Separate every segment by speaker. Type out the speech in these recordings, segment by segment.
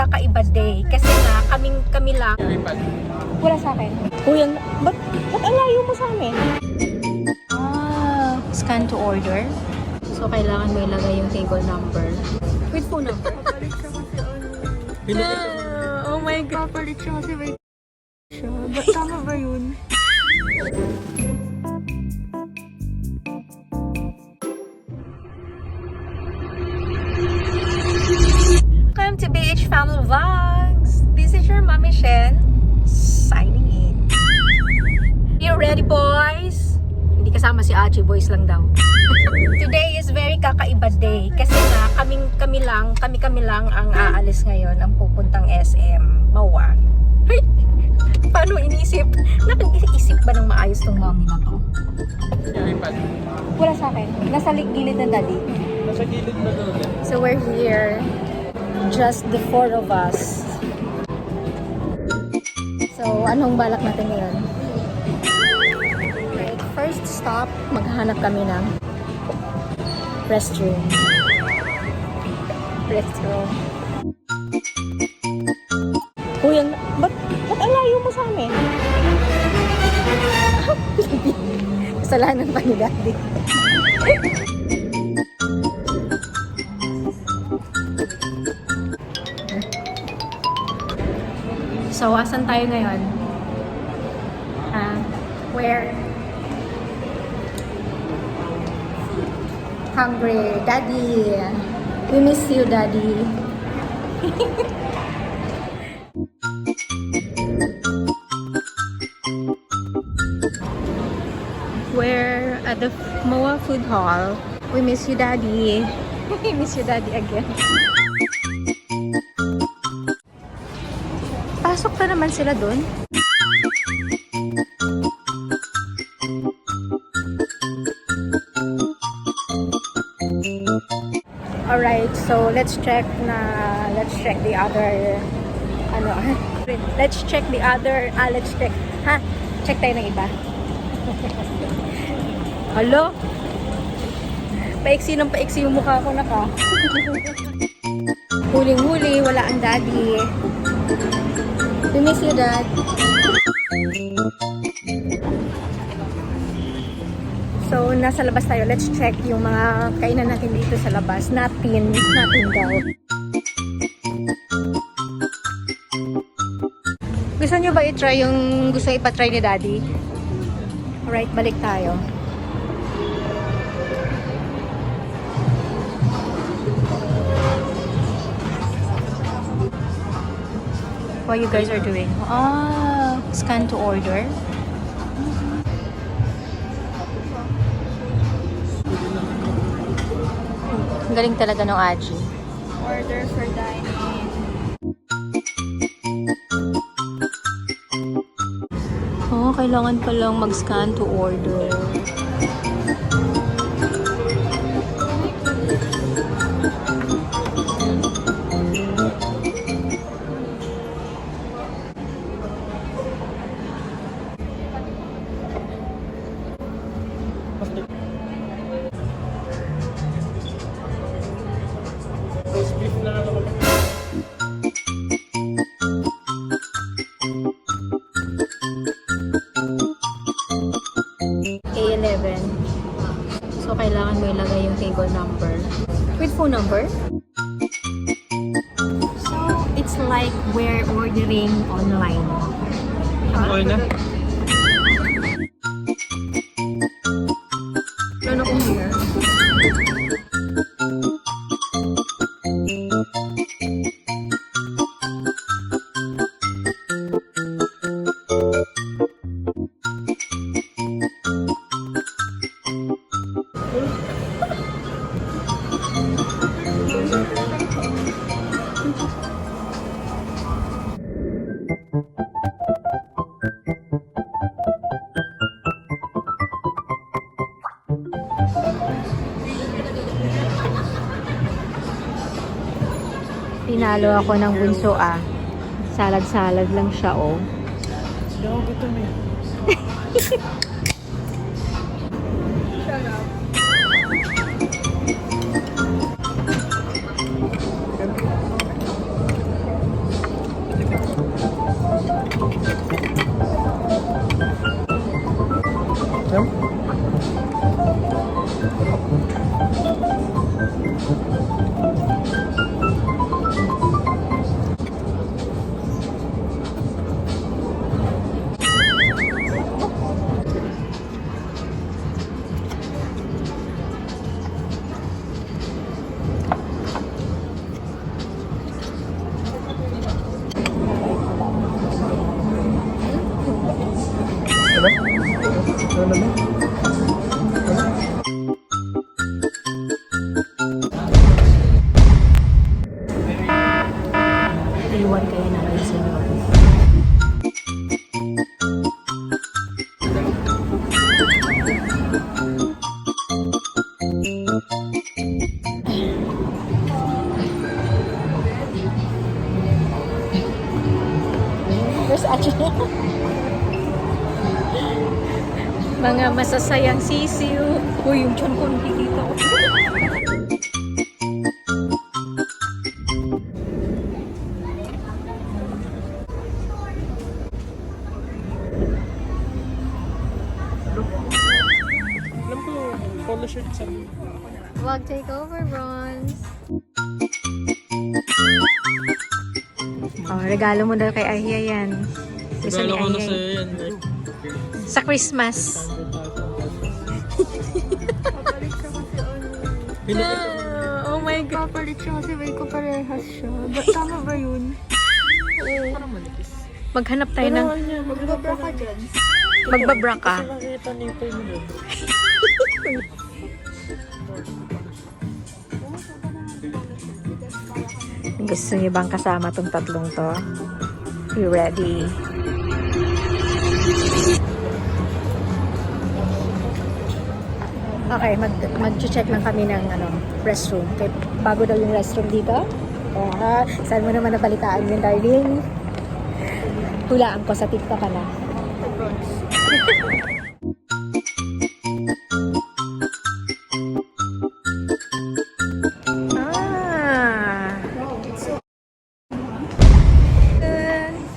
Speaker 1: kakaiba day. Kasi nga, kami lang. Wala sa akin. Kuya, ba't alayo mo sa amin? Scan to order. So, kailangan mo ilagay yung table number. With phone number.
Speaker 2: Papalit siya kasi
Speaker 1: Oh my God.
Speaker 2: Papalit siya kasi may siya. Tama ba yun?
Speaker 1: Welcome to BH Family Vlogs. This is your Mommy Shen signing in. You ready, boys? Hindi kasama si Achi, boys lang daw. Today is very kakaiba day kasi nga kami lang ang aalis ngayon, ang pupuntang SM Mawa. Hey, paano inisip? Nakag-isip ba ng maayos tong mommy na to? Wala sa akin. Nasa gilid ng daddy.
Speaker 3: Nasa gilid na doon.
Speaker 1: So we're here, just the four of us. So anong balak natin ngayon? Right, first stop, maghanap kami ng restroom. Kuya, ba't alayo mo sa amin? Kasalanan pa ni daddy. So, asan tayo ngayon? Where? Hungry. Daddy. We miss you, Daddy. We're at the Moa Food Hall. We miss you, Daddy. We miss you, Daddy, again. Pasok na naman sila dun. Alright, so let's check the other check tayo ng iba. Hello? Paiksi yung mukha ko naka. Huling-huli, wala ang daddy. We miss you, Dad. So, nasa labas tayo. Let's check yung mga kainan natin dito sa labas. Natin daw. Gusto nyo ba i-try yung gusto ipa-try ni Daddy? Alright, balik tayo. What you guys are doing? Scan to order. Ang galing talaga ng Aji.
Speaker 2: Order for dining.
Speaker 1: Kailangan palang mag-scan to order. A11. So, kailangan mo ilagay yung table number. With phone number? So, it's like we're ordering online.
Speaker 3: Okay na?
Speaker 1: Ano kung here? Pinalo ako ng bunso ah. Salad-salad lang siya oh.
Speaker 3: Hindi ako gutom eh.
Speaker 2: Shut up.
Speaker 1: iwan kaya natin si Lord. Where's Achi? Mga masasayang sisiw. Uy, yung tiyan ko nakikita ko.
Speaker 3: Alam ko, polo shirt sa
Speaker 1: Vlog takeover, bronze. Oh, regalo mo daw kay Ahia yan. Gusto ni
Speaker 3: regalo ko na
Speaker 1: Ahia
Speaker 3: sa'yo
Speaker 1: yan.
Speaker 3: yan.
Speaker 1: Sa Christmas.
Speaker 2: Papalit siya kasi
Speaker 1: Oh my God.
Speaker 2: Papalit siya kasi may kaparehas siya. Tama ba yun?
Speaker 3: Parang manipis.
Speaker 1: Maghanap tayo ng...
Speaker 2: Magbabra ka dyan.
Speaker 1: Magbabra ka.
Speaker 3: Kasi nakita nipple mo doon.
Speaker 1: Gusto niyo bang kasama tong tatlong to? You ready? Okay, mag-check lang kami ng restroom. Okay, bago daw yung restroom dito. Saan mo naman nabalitaan yun, darling? Hulaan ko sa TikTok ka na.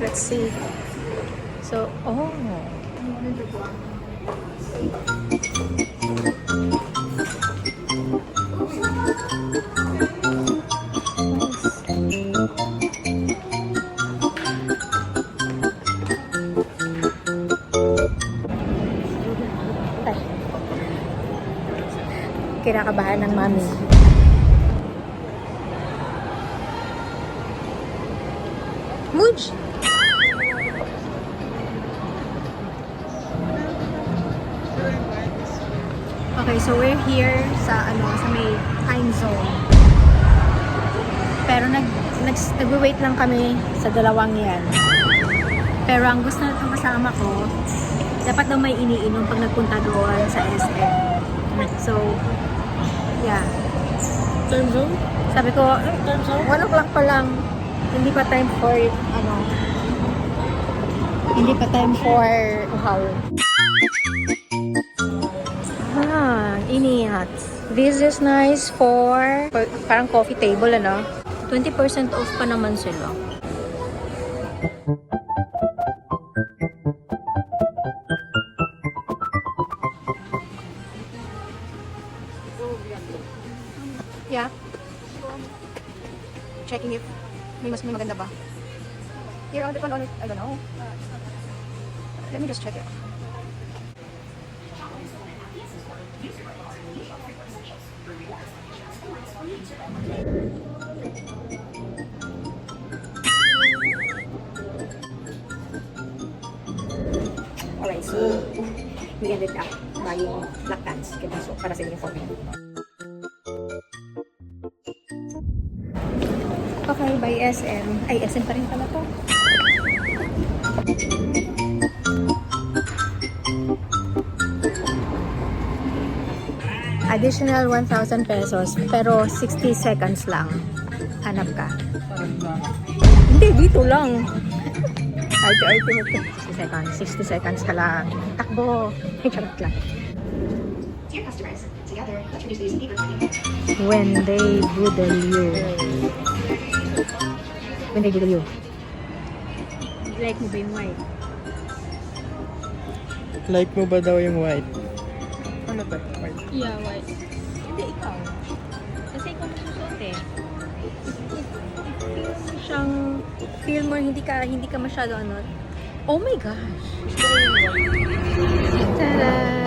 Speaker 1: Let's see. So, oh. Ay. Kinakabahan ng mami. Muj! Okay, so we're here sa may time zone. Pero nagwe-wait lang kami sa dalawang yan. Pero ang gusto ng kasama ko, dapat daw may iniinom pag nagpunta doon sa SM. So, yeah.
Speaker 3: Time zone?
Speaker 1: Sabi ko,
Speaker 3: Time zone?
Speaker 1: 1 o'clock pa lang. Hindi pa time for hindi pa time for uhaw. Inihat. This is nice for parang coffee table, 20% off pa naman sila. Yeah. Checking if may maganda ba. Here on the front on it, I don't know. Let me just check it. Alright, so we ended up buying black pants so para sa uniform. Okay, by SM. Ay, SM pa rin pala to. Additional 1,000 pesos, pero 60 seconds lang. Hanap ka. Hindi, dito lang. Arte-arte mo ito. 60 seconds ka lang. Takbo. Charot lang.
Speaker 4: Dear customers, together, let's reduce the paper.
Speaker 1: When they boodle you. When they boodle you. Like mo ba yung white?
Speaker 3: Like mo ba daw yung white? Ano to? White?
Speaker 2: Yeah, white.
Speaker 1: Hindi, ikaw. Kasi ikaw masusuot eh. Feel mo siyang, feel mo hindi ka masyado Oh my gosh.
Speaker 3: Gusto ko yung white.
Speaker 1: Tada!